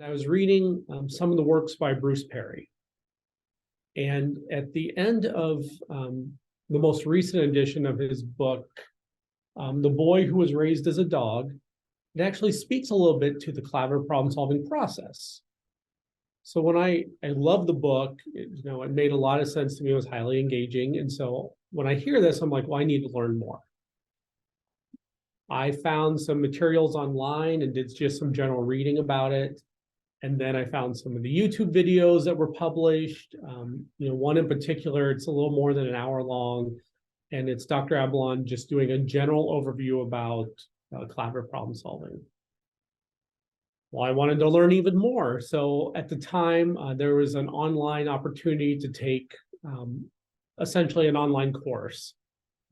I was reading some of the works by Bruce Perry. And at the end of the most recent edition of his book, The Boy Who Was Raised as a Dog, it actually speaks a little bit to the collaborative problem-solving process. So when I love the book, it made a lot of sense to me. It was highly engaging. And so when I hear this, I'm like, well, I need to learn more. I found some materials online and did just some general reading about it. And then I found some of the YouTube videos that were published. One in particular, it's a little more than an hour long, and it's Dr. Ablon just doing a general overview about collaborative problem solving. Well, I wanted to learn even more. So at the time, there was an online opportunity to take essentially an online course.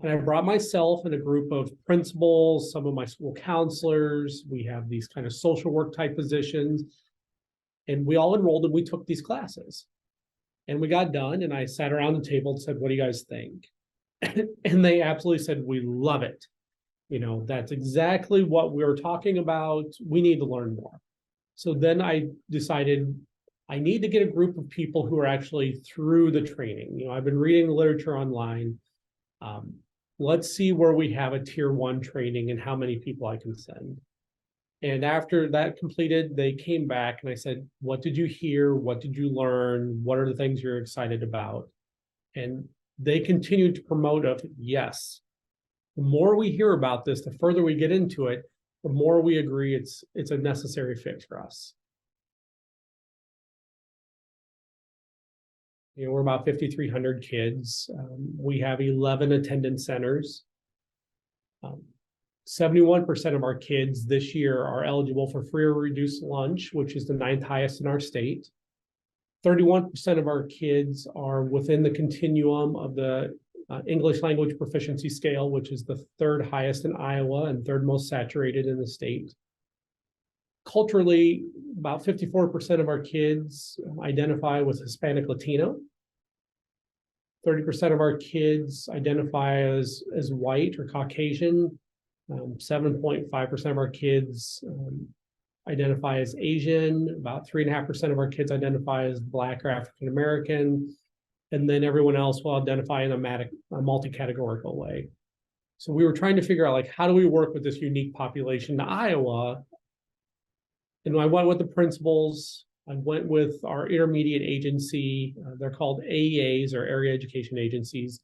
And I brought myself and a group of principals, some of my school counselors. We have these kind of social work type positions. And we all enrolled and we took these classes. And we got done and I sat around the table and said, what do you guys think? And they absolutely said, we love it. That's exactly what we were talking about. We need to learn more. So then I decided I need to get a group of people who are actually through the training. I've been reading the literature online. Let's see where we have a tier 1 training and how many people I can send. And after that completed, they came back and I said, what did you hear? What did you learn? What are the things you're excited about? And they continued to promote yes, the more we hear about this, the further we get into it, the more we agree it's a necessary fix for us. We're about 5,300 kids. We have 11 attendance centers. 71% of our kids this year are eligible for free or reduced lunch, which is the 9th highest in our state. 31% of our kids are within the continuum of the English language proficiency scale, which is the 3rd highest in Iowa and 3rd most saturated in the state. Culturally, about 54% of our kids identify with Hispanic Latino. 30% of our kids identify as white or Caucasian. 7.5% of our kids identify as Asian. About 3.5% of our kids identify as Black or African American. And then everyone else will identify in a multi-categorical way. So we were trying to figure out, how do we work with this unique population in Iowa? And I went with the principals. I went with our intermediate agency. They're called AEAs, or Area Education Agencies.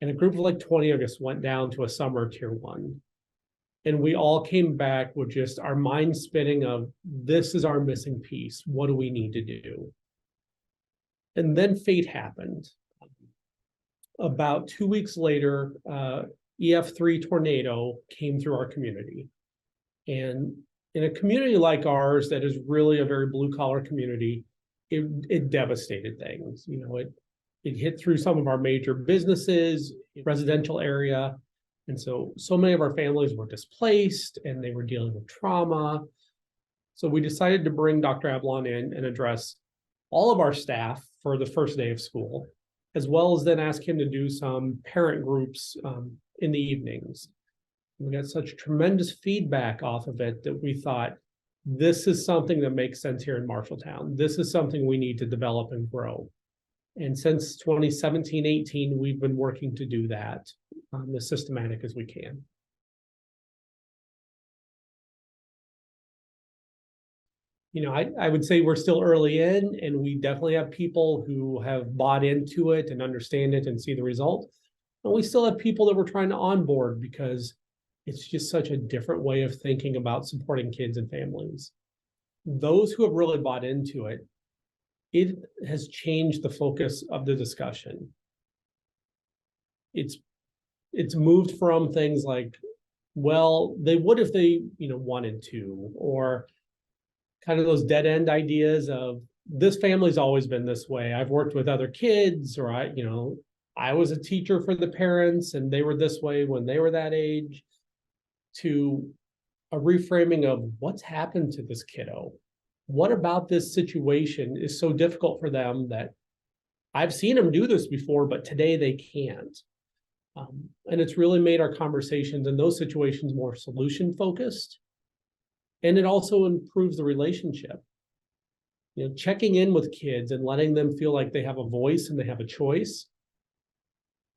And a group of 20 of us went down to a summer tier 1. And we all came back with just our mind spinning of, this is our missing piece. What do we need to do? And then fate happened. About 2 weeks later, EF3 tornado came through our community. And in a community like ours, that is really a very blue-collar community, it devastated things. It hit through some of our major businesses, residential area. And so many of our families were displaced and they were dealing with trauma. So we decided to bring Dr. Ablon in and address all of our staff for the first day of school, as well as then ask him to do some parent groups in the evenings. We got such tremendous feedback off of it that we thought, this is something that makes sense here in Marshalltown. This is something we need to develop and grow. And since 2017-18, we've been working to do that as systematic as we can. I would say we're still early in, and we definitely have people who have bought into it and understand it and see the result. And we still have people that we're trying to onboard because it's just such a different way of thinking about supporting kids and families. Those who have really bought into it, it has changed the focus of the discussion. It's moved from things like, well, they would if they wanted to, or kind of those dead end ideas of, this family's always been this way. I've worked with other kids, or I was a teacher for the parents and they were this way when they were that age, to a reframing of what's happened to this kiddo. What about this situation is so difficult for them that I've seen them do this before, but today they can't. And it's really made our conversations in those situations more solution focused. And it also improves the relationship. checking in with kids and letting them feel like they have a voice and they have a choice.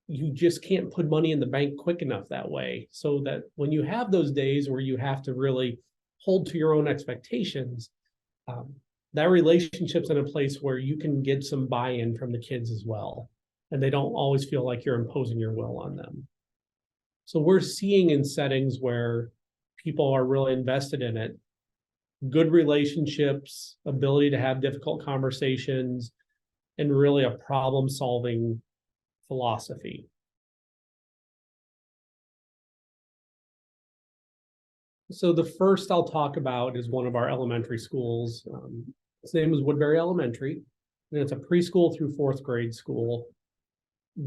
You just can't put money in the bank quick enough that way, so that when you have those days where you have to really hold to your own expectations, that relationship's in a place where you can get some buy-in from the kids as well, and they don't always feel like you're imposing your will on them. So we're seeing in settings where people are really invested in it, good relationships, ability to have difficult conversations, and really a problem-solving philosophy. So the first I'll talk about is one of our elementary schools. Its name is Woodbury Elementary, and it's a preschool through fourth grade school.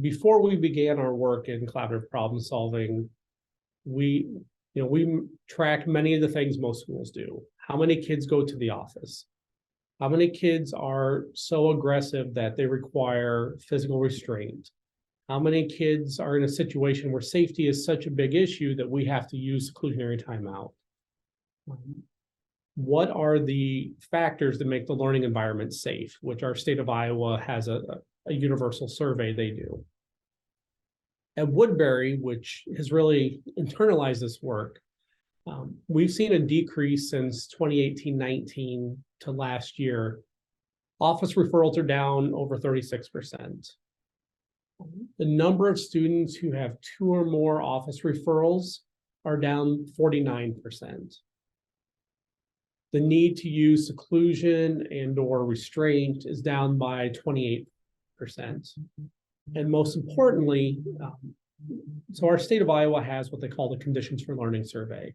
Before we began our work in collaborative problem solving, we track many of the things most schools do. How many kids go to the office? How many kids are so aggressive that they require physical restraint? How many kids are in a situation where safety is such a big issue that we have to use seclusionary timeout? What are the factors that make the learning environment safe, which our state of Iowa has a universal survey they do. At Woodbury, which has really internalized this work, we've seen a decrease since 2018-19 to last year. Office referrals are down over 36%. The number of students who have 2 or more office referrals are down 49%. The need to use seclusion and/or restraint is down by 28%. And most importantly, so our state of Iowa has what they call the Conditions for Learning Survey.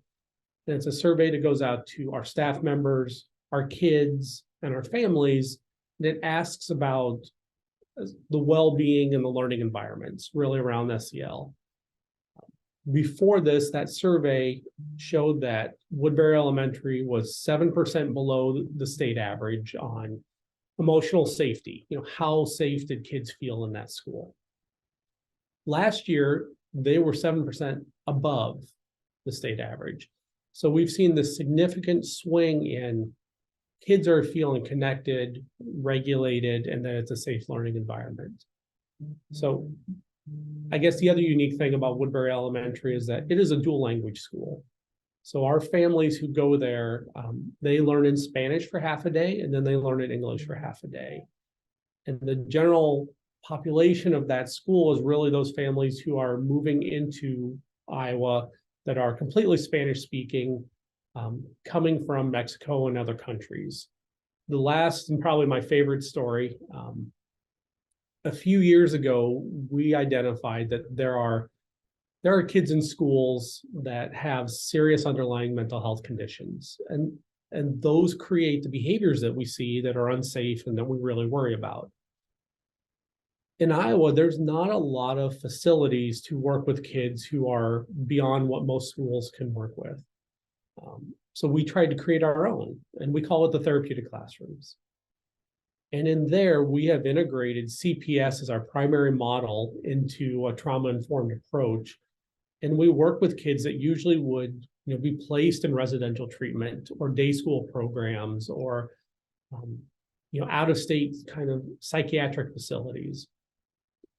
And it's a survey that goes out to our staff members, our kids, and our families that asks about the well-being and the learning environments, really around SEL. Before this, that survey showed that Woodbury Elementary was 7% below the state average on emotional safety. How safe did kids feel in that school? Last year, they were 7% above the state average. So we've seen this significant swing in kids are feeling connected, regulated, and that it's a safe learning environment. So I guess the other unique thing about Woodbury Elementary is that it is a dual language school. So our families who go there, they learn in Spanish for half a day, and then they learn in English for half a day. And the general population of that school is really those families who are moving into Iowa that are completely Spanish speaking, coming from Mexico and other countries. The last and probably my favorite story, a few years ago, we identified that there are kids in schools that have serious underlying mental health conditions, and those create the behaviors that we see that are unsafe and that we really worry about. In Iowa, there's not a lot of facilities to work with kids who are beyond what most schools can work with. So we tried to create our own, and we call it the therapeutic classrooms. And in there, we have integrated CPS as our primary model into a trauma-informed approach. And we work with kids that usually would be placed in residential treatment or day school programs or out-of-state kind of psychiatric facilities.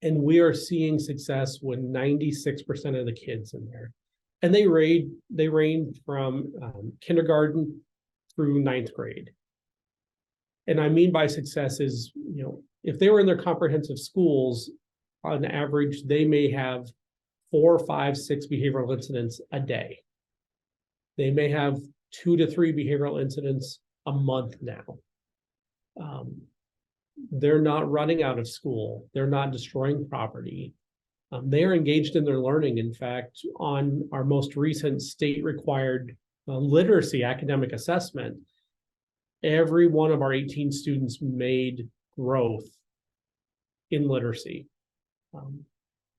And we are seeing success with 96% of the kids in there. And they range from kindergarten through 9th grade. And I mean by success is, if they were in their comprehensive schools, on average, they may have 4, 5, 6 behavioral incidents a day. They may have 2 to 3 behavioral incidents a month now. They're not running out of school. They're not destroying property. They are engaged in their learning. In fact, on our most recent state-required literacy academic assessment, every one of our 18 students made growth in literacy.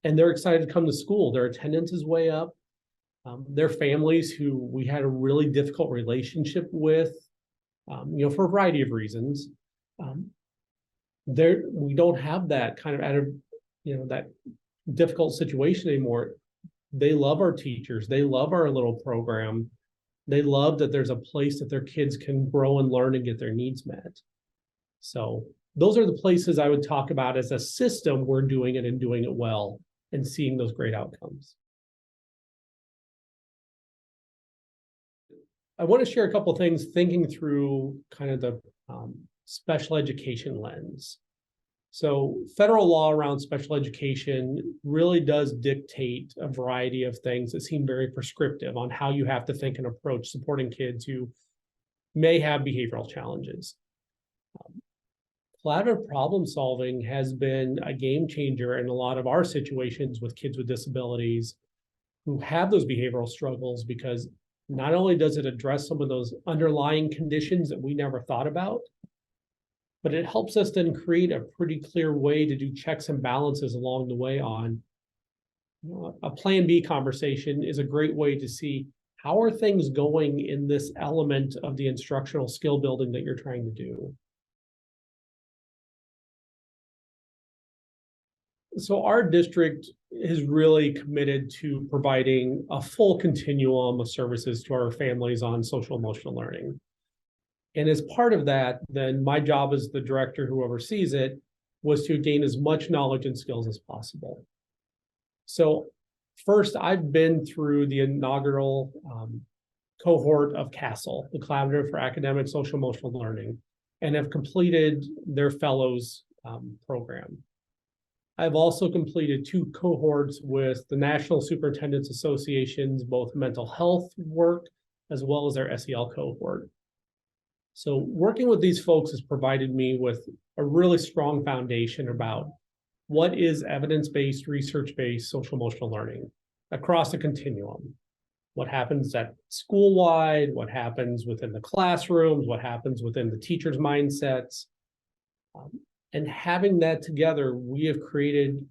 And they're excited to come to school. Their attendance is way up. Their families who we had a really difficult relationship with, for a variety of reasons, we don't have that kind of that difficult situation anymore. They love our teachers. They love our little program. They love that there's a place that their kids can grow and learn and get their needs met. So those are the places I would talk about as a system we're doing it and doing it well and seeing those great outcomes. I want to share a couple of things thinking through kind of the special education lens. So federal law around special education really does dictate a variety of things that seem very prescriptive on how you have to think and approach supporting kids who may have behavioral challenges. Collaborative problem solving has been a game changer in a lot of our situations with kids with disabilities who have those behavioral struggles, because not only does it address some of those underlying conditions that we never thought about, but it helps us then create a pretty clear way to do checks and balances along the way on, a plan B conversation is a great way to see how are things going in this element of the instructional skill building that you're trying to do. So our district is really committed to providing a full continuum of services to our families on social emotional learning. And as part of that, then my job as the director who oversees it was to gain as much knowledge and skills as possible. So first, I've been through the inaugural cohort of CASEL, the Collaborative for Academic Social Emotional Learning, and have completed their fellows program. I've also completed 2 cohorts with the National Superintendents Association's both mental health work as well as their SEL cohort. So working with these folks has provided me with a really strong foundation about what is evidence-based, research-based social emotional learning across a continuum. What happens at school-wide, what happens within the classrooms, what happens within the teachers' mindsets. And having that together, we have created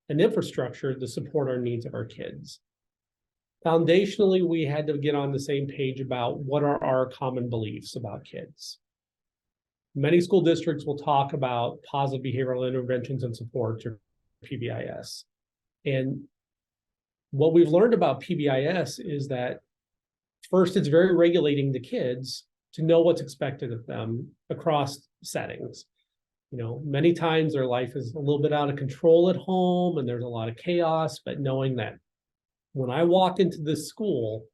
an infrastructure to support our needs of our kids. Foundationally, we had to get on the same page about what are our common beliefs about kids. Many school districts will talk about positive behavioral interventions and supports, or PBIS. And what we've learned about PBIS is that first, it's very regulating the kids to know what's expected of them across settings. Many times their life is a little bit out of control at home and there's a lot of chaos, but knowing that when I walk into this school,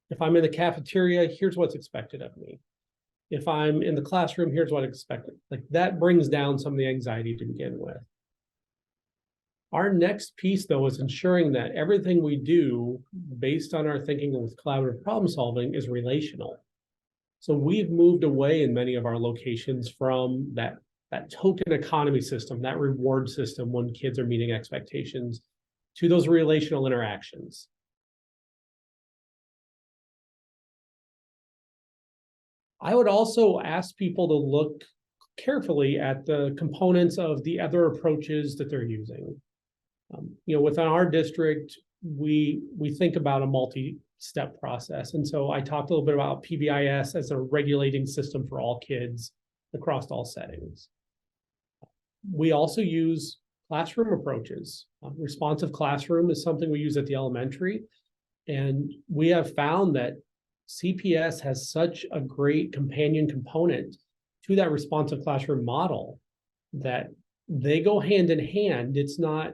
if I'm in the cafeteria, here's what's expected of me. If I'm in the classroom, here's what I expected. Like that brings down some of the anxiety to begin with. Our next piece, though, is ensuring that everything we do based on our thinking with collaborative problem solving is relational. So we've moved away in many of our locations from that token economy system, that reward system when kids are meeting expectations, to those relational interactions. I would also ask people to look carefully at the components of the other approaches that they're using. Within our district, we think about a multi-step process. And so I talked a little bit about PBIS as a regulating system for all kids across all settings. We also use classroom approaches. Responsive classroom is something we use at the elementary. And we have found that CPS has such a great companion component to that responsive classroom model that they go hand in hand. It's not,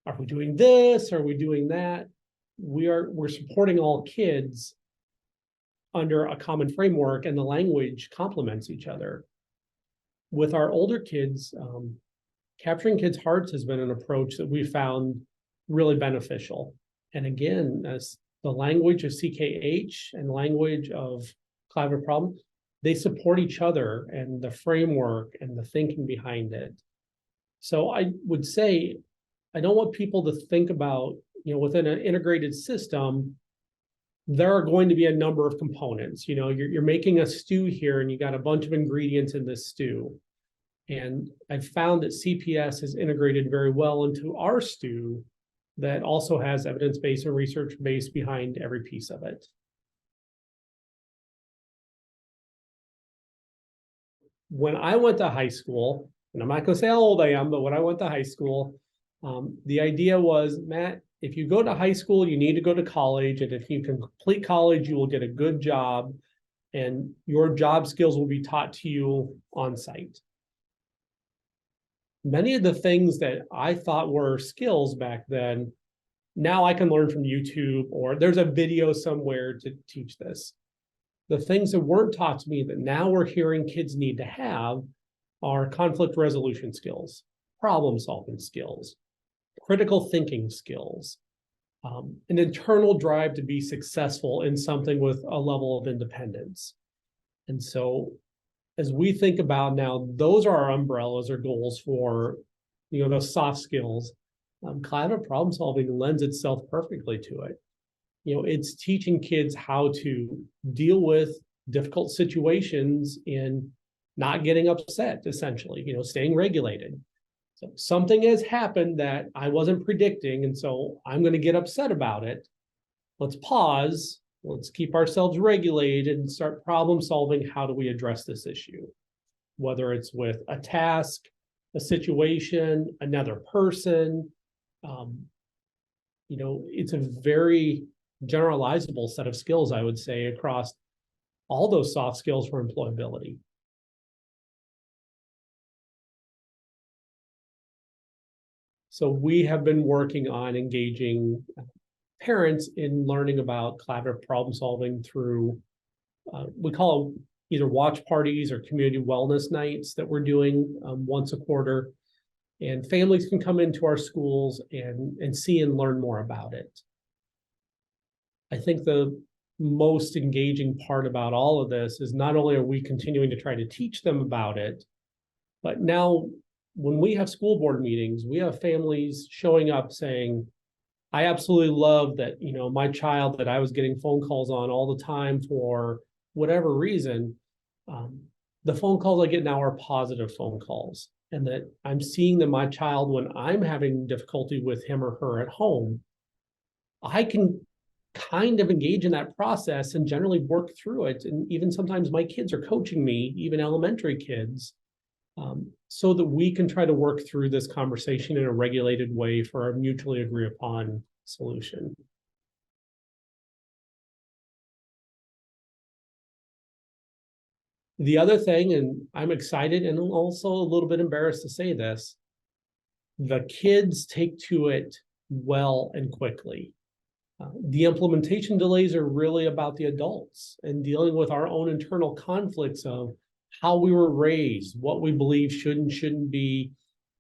are we doing this? Are we doing that? We're supporting all kids under a common framework, and the language complements each other. With our older kids, capturing kids' hearts has been an approach that we found really beneficial. And again, as the language of CKH and language of collaborative problem, they support each other and the framework and the thinking behind it. So I would say, I don't want people to think about, within an integrated system, there are going to be a number of components. You're making a stew here and you got a bunch of ingredients in this stew. And I've found that CPS is integrated very well into our stew that also has evidence-based and research-based behind every piece of it. When I went to high school, and I'm not going to say how old I am, but when I went to high school, the idea was, Matt, if you go to high school, you need to go to college. And if you can complete college, you will get a good job and your job skills will be taught to you on site. Many of the things that I thought were skills back then, now I can learn from YouTube, or there's a video somewhere to teach this. The things that weren't taught to me that now we're hearing kids need to have are conflict resolution skills, problem solving skills, critical thinking skills, an internal drive to be successful in something with a level of independence. And so as we think about now, those are our umbrellas or goals for, those soft skills. Collaborative problem solving lends itself perfectly to it. It's teaching kids how to deal with difficult situations and not getting upset, essentially, staying regulated. So something has happened that I wasn't predicting, and so I'm going to get upset about it. Let's pause. Let's keep ourselves regulated and start problem solving. How do we address this issue? Whether it's with a task, a situation, another person, it's a very generalizable set of skills, I would say, across all those soft skills for employability. So we have been working on engaging parents in learning about collaborative problem solving through, we call them either watch parties or community wellness nights that we're doing once a quarter. And families can come into our schools and see and learn more about it. I think the most engaging part about all of this is not only are we continuing to try to teach them about it, but now when we have school board meetings, we have families showing up saying, I absolutely love that, my child that I was getting phone calls on all the time for whatever reason, the phone calls I get now are positive phone calls, and that I'm seeing that my child, when I'm having difficulty with him or her at home, I can kind of engage in that process and generally work through it. And even sometimes my kids are coaching me, even elementary kids, so that we can try to work through this conversation in a regulated way for a mutually agreed upon solution. The other thing, and I'm excited and also a little bit embarrassed to say this, the kids take to it well and quickly. The implementation delays are really about the adults and dealing with our own internal conflicts of how we were raised, what we believe should and shouldn't be,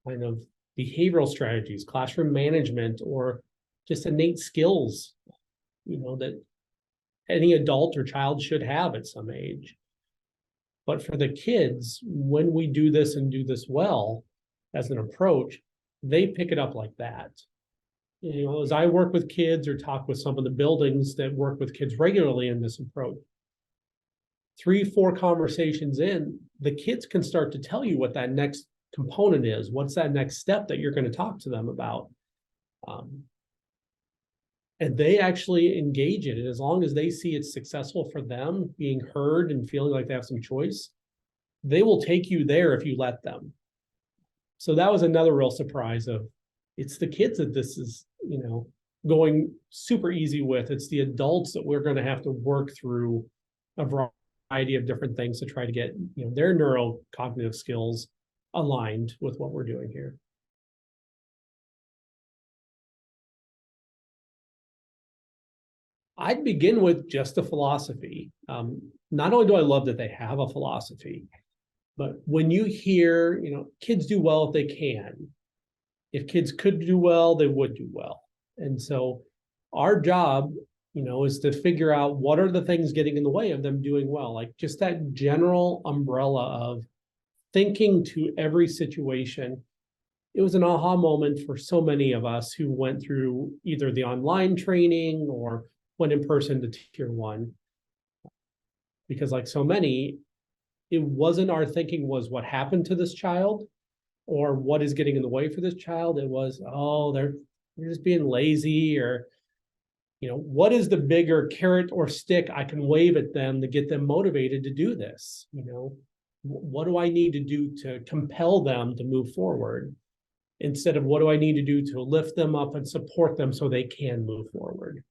kind of behavioral strategies, classroom management, or just innate skills, that any adult or child should have at some age. But for the kids, when we do this and do this well as an approach, they pick it up like that. As I work with kids or talk with some of the buildings that work with kids regularly in this approach, 3-4 conversations in, the kids can start to tell you what that next component is. What's that next step that you're going to talk to them about? And they actually engage in it. As long as they see it's successful for them, being heard and feeling like they have some choice, they will take you there if you let them. So that was another real surprise of, it's the kids that this is, going super easy with. It's the adults that we're going to have to work through a variety of different things to try to get, their neurocognitive skills aligned with what we're doing here. I'd begin with just a philosophy. Not only do I love that they have a philosophy, but when you hear, kids do well if they can. If kids could do well, they would do well. And so our job, is to figure out what are the things getting in the way of them doing well. Like just that general umbrella of thinking to every situation. It was an aha moment for so many of us who went through either the online training or went in person to Tier 1. Because like so many, it wasn't our thinking was what happened to this child or what is getting in the way for this child. It was, they're just being lazy, or, what is the bigger carrot or stick I can wave at them to get them motivated to do this? What do I need to do to compel them to move forward? Instead of what do I need to do to lift them up and support them so they can move forward?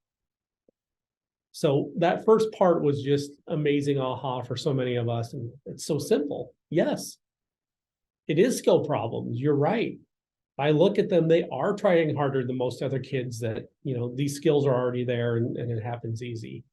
So that first part was just amazing aha for so many of us. And it's so simple. Yes, it is skill problems. You're right. I look at them, they are trying harder than most other kids that, these skills are already there and it happens easy.